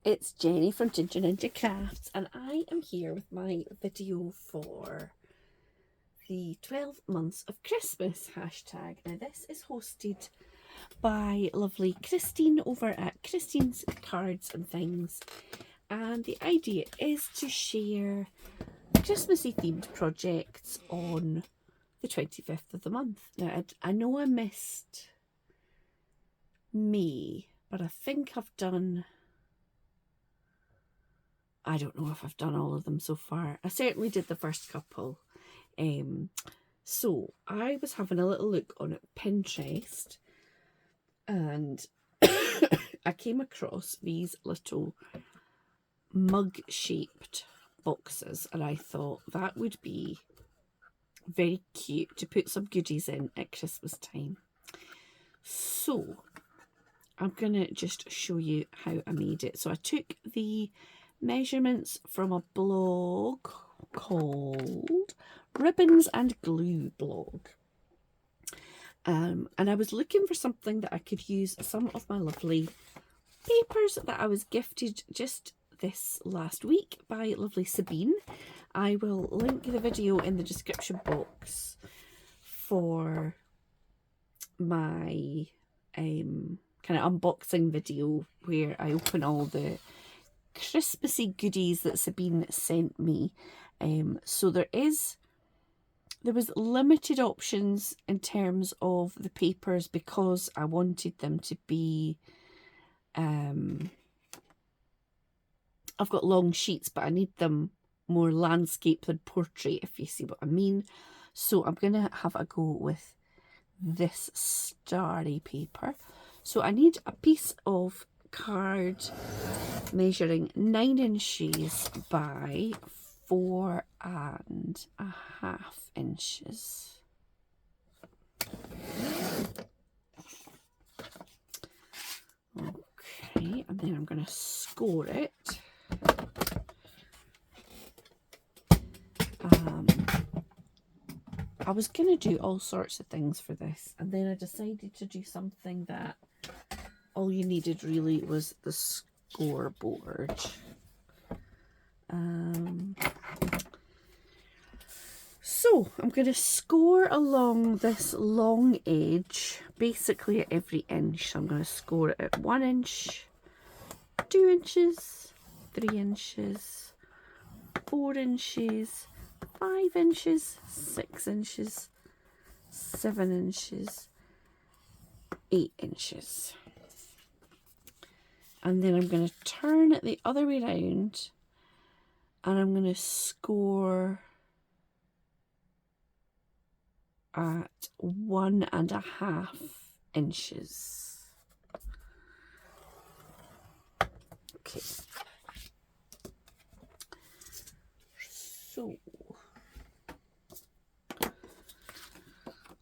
it's Jenny from Ginger Ninja Crafts, and I am here with my video for the 12 months of Christmas hashtag. Now this is hosted by lovely Christine over at Christine's Cards and Things, and the idea is to share Christmassy themed projects on the 25th of the month. Now I know I missed May, but I think I've done, I don't know if I've done all of them so far. I certainly did the first couple. So I was having a little look on Pinterest, and I came across these little mug shaped boxes, and I thought that would be very cute to put some goodies in at Christmas time. So I'm gonna just show you how I made it. So I took the measurements from a blog called Ribbons and Glue blog, and I was looking for something that I could use some of my lovely papers that I was gifted just this last week by lovely Sabine. I will link the video in the description box for my kind of unboxing video where I open all the Christmassy goodies that Sabine sent me. So there was limited options in terms of the papers because I wanted them to be I've got long sheets, but I need them more landscape than portrait, if you see what I mean. So I'm gonna have a go with this starry paper. So I need a piece of card measuring 9 inches by 4.5 inches. Okay, and then I'm going to score it. I was going to do all sorts of things for this, and then I decided to do something that all you needed really was the scoreboard. So I'm going to score along this long edge, basically at every inch. So I'm going to score it at 1 inch, 2 inches, 3 inches, 4 inches, 5 inches, 6 inches, 7 inches, 8 inches. And then I'm going to turn it the other way around, and I'm going to score at 1.5 inches. Okay.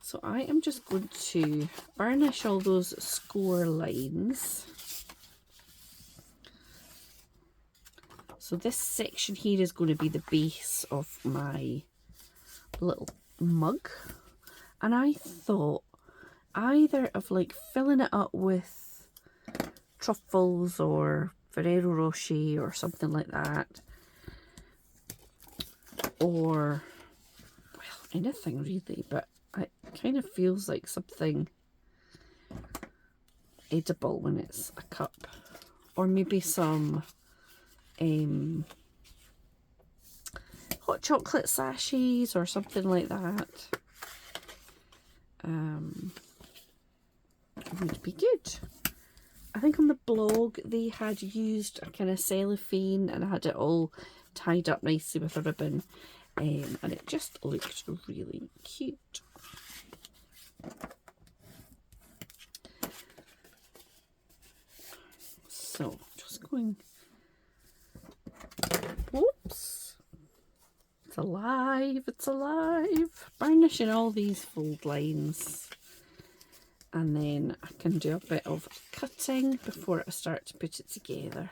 So I am just going to burnish all those score lines. So this section here is going to be the base of my little mug. And I thought either of like filling it up with truffles or Ferrero Rocher or something like that, or, well, anything really, but it kind of feels like something edible when it's a cup, or maybe some hot chocolate sachets or something like that. Would be good. I think on the blog they had used a kind of cellophane and had it all tied up nicely with a ribbon, and it just looked really cute. So just going, whoops, it's alive, it's alive. Burnishing all these fold lines, and then I can do a bit of cutting before I start to put it together.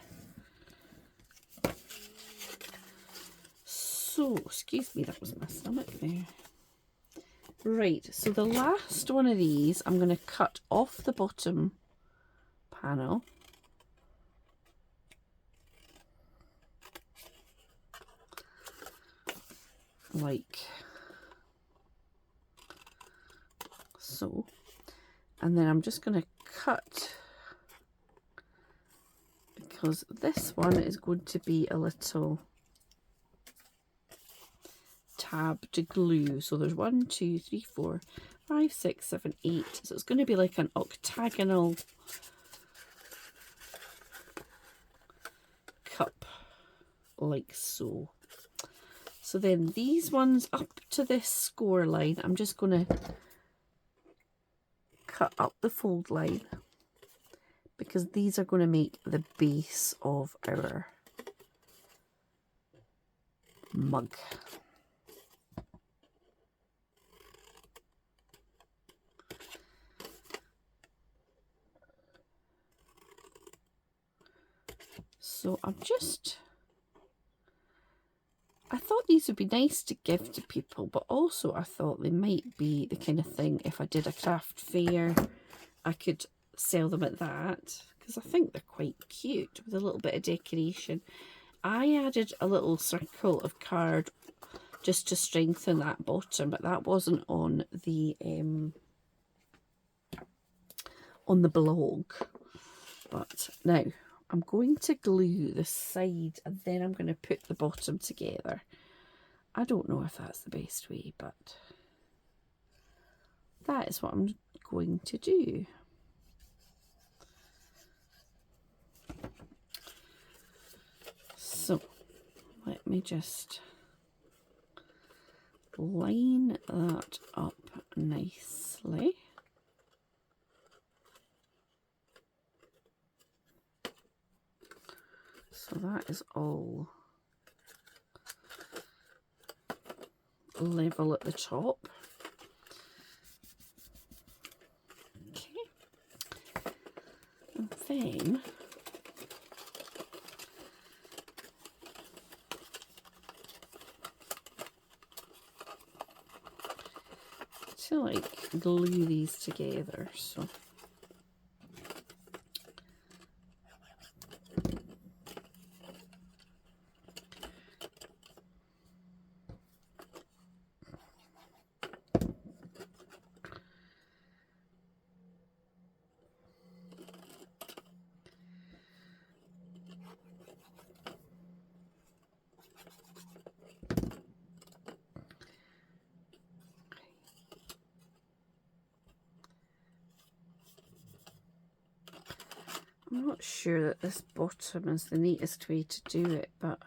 So, excuse me, that was my stomach there. Right, so the last one of these I'm going to cut off the bottom panel like so. And then I'm just going to cut, because this one is going to be a little tab to glue. So there's 1, 2, 3, 4, 5, 6, 7, 8. So it's going to be like an octagonal cup, like so. So then these ones up to this score line, I'm just going to cut up the fold line, because these are going to make the base of our mug. So I thought these would be nice to give to people, but also I thought they might be the kind of thing, if I did a craft fair, I could sell them at that, because I think they're quite cute with a little bit of decoration. I added a little circle of card just to strengthen that bottom, but that wasn't on the blog. But now I'm going to glue the side, and then I'm going to put the bottom together. I don't know if that's the best way, but that is what I'm going to do. So let me just line that up nicely. So that is all level at the top. Okay. And then to like glue these together, so I'm not sure that this bottom is the neatest way to do it, but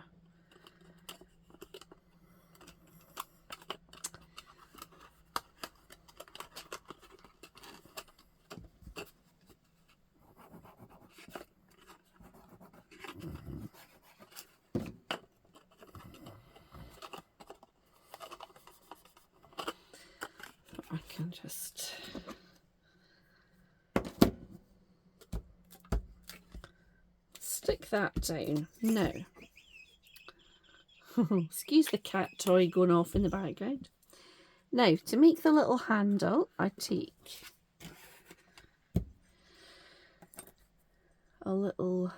I can just stick that down. Now, excuse the cat toy going off in the background. Now, to make the little handle, I take a little,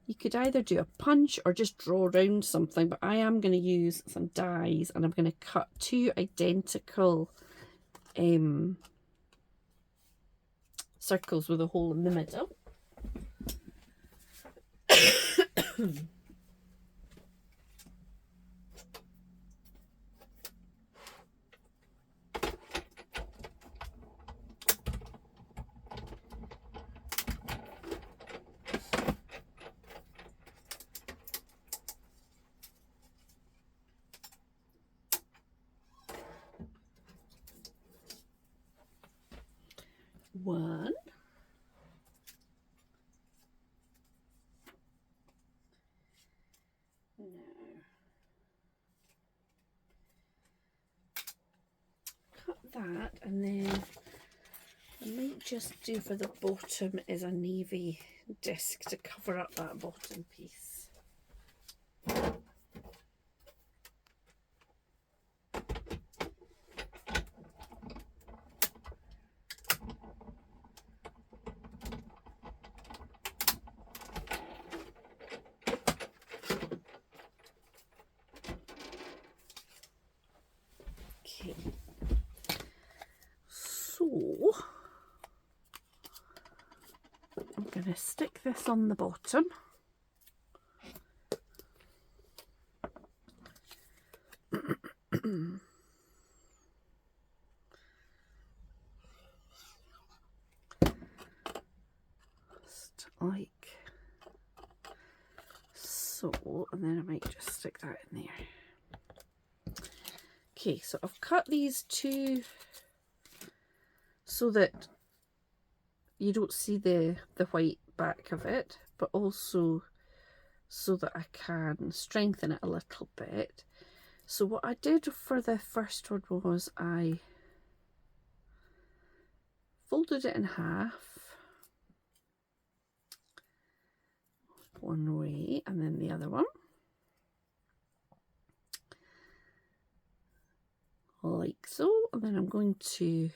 you could either do a punch or just draw around something, but I am going to use some dies, and I'm going to cut 2 identical circles with a hole in the middle. One. Now, cut that, and then I might just do for the bottom is a navy disc to cover up that bottom piece. I'm going to stick this on the bottom. Just like so, and then I might just stick that in there. Okay, so I've cut these two so that you don't see the white back of it, but also so that I can strengthen it a little bit. So what I did for the first one was I folded it in half one way and then the other one, like so, and then I'm going to,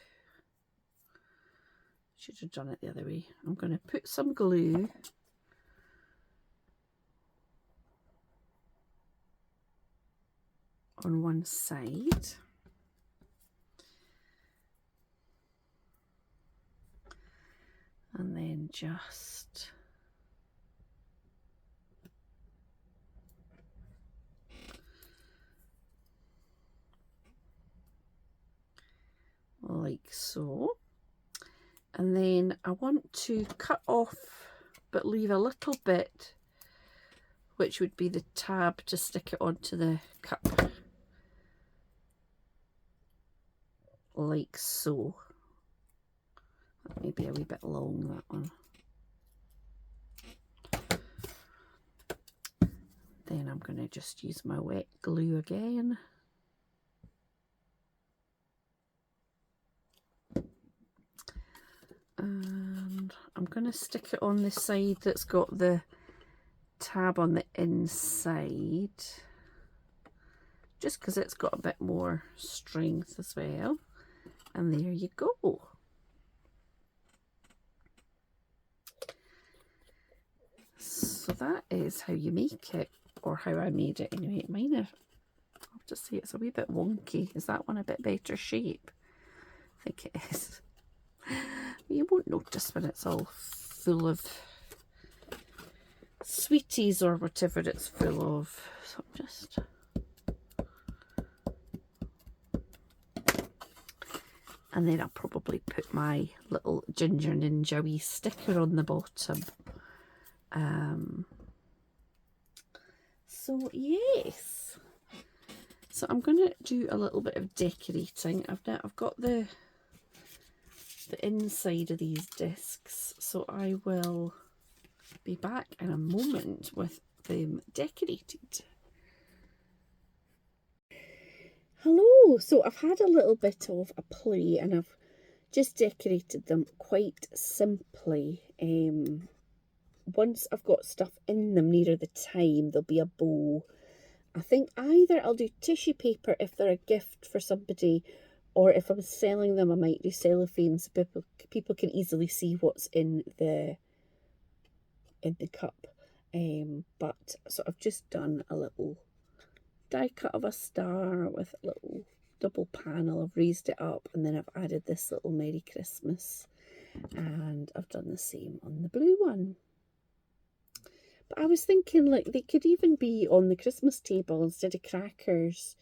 should have done it the other way, I'm going to put some glue on one side and then just like so, and then I want to cut off but leave a little bit, which would be the tab to stick it onto the cup, like so. That may be a wee bit long, that one. Then I'm going to just use my wet glue again. And I'm going to stick it on the side that's got the tab on the inside, just because it's got a bit more strength as well. And there you go. So that is how you make it, or how I made it anyway. Mine, I'll just say it's a wee bit wonky. Is that one a bit better shape? I think it is. You won't notice when it's all full of sweeties or whatever it's full of. So I'm just... And then I'll probably put my little Ginger Ninja wee sticker on the bottom. So yes. So I'm going to do a little bit of decorating. I've got the inside of these discs, so I will be back in a moment with them decorated. Hello, so I've had a little bit of a play and I've just decorated them quite simply. Once I've got stuff in them nearer the time, there'll be a bow. I think either I'll do tissue paper if they're a gift for somebody, or if I'm selling them, I might do cellophane so people can easily see what's in the cup. But so I've just done a little die cut of a star with a little double panel. I've raised it up and then I've added this little Merry Christmas, and I've done the same on the blue one. But I was thinking, like, they could even be on the Christmas table instead of crackers.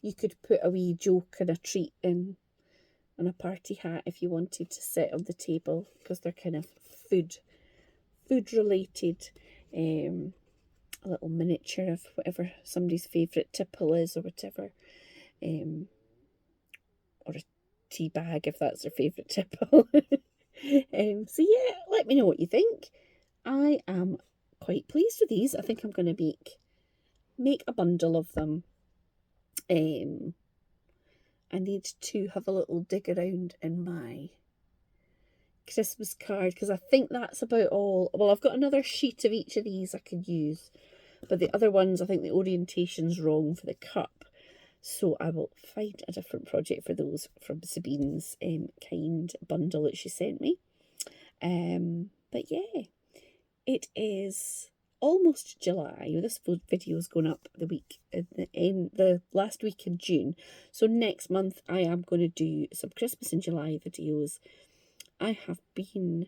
You could put a wee joke and a treat in, and a party hat if you wanted to sit on the table, because they're kind of food related. A little miniature of whatever somebody's favourite tipple is, or whatever. Or a tea bag if that's their favourite tipple. So yeah, let me know what you think. I am quite pleased with these. I think I'm going to make a bundle of them. I need to have a little dig around in my Christmas card, because I think that's about all. Well, I've got another sheet of each of these I could use, but the other ones, I think the orientation's wrong for the cup, so I will find a different project for those from Sabine's kind bundle that she sent me. But yeah, it is almost July. This video is going up the last week in June. So next month I am going to do some Christmas in July videos. I have been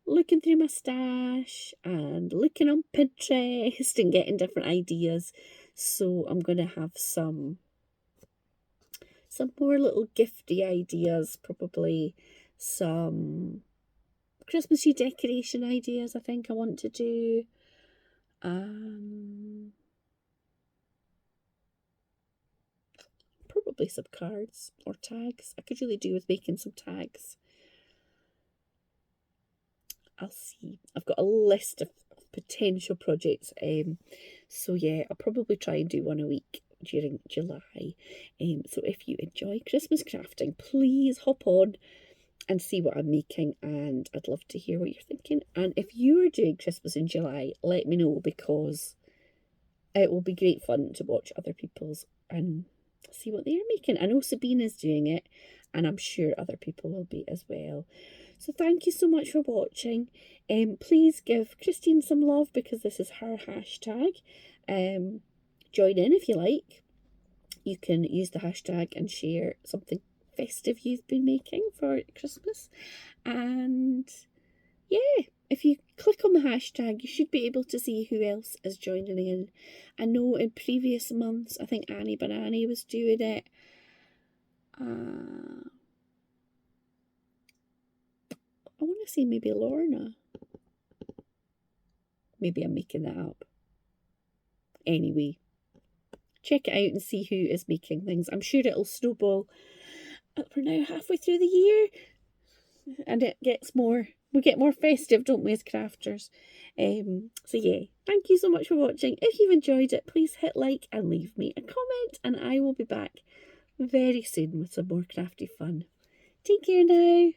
looking through my stash and looking on Pinterest and getting different ideas. So I'm going to have some more little gifty ideas, probably some Christmassy decoration ideas I think I want to do. Probably some cards or tags. I could really do with making some tags. I'll see. I've got a list of potential projects. So yeah, I'll probably try and do one a week during July. So if you enjoy Christmas crafting, please hop on and see what I'm making, and I'd love to hear what you're thinking. And if you are doing Christmas in July, let me know, because it will be great fun to watch other people's and see what they're making. I know Sabine is doing it, and I'm sure other people will be as well. So thank you so much for watching. Please give Christine some love, because this is her hashtag. Join in if you like. You can use the hashtag and share something festive you've been making for Christmas. And yeah, if you click on the hashtag, you should be able to see who else is joining in. I know in previous months, I think Annie Banani was doing it. I want to say maybe Lorna. Maybe I'm making that up. Anyway, check it out and see who is making things. I'm sure it'll snowball. We're now halfway through the year, and it gets more. We get more festive, don't we, as crafters? So yeah, thank you so much for watching. If you've enjoyed it, please hit like and leave me a comment, and I will be back very soon with some more crafty fun. Take care now.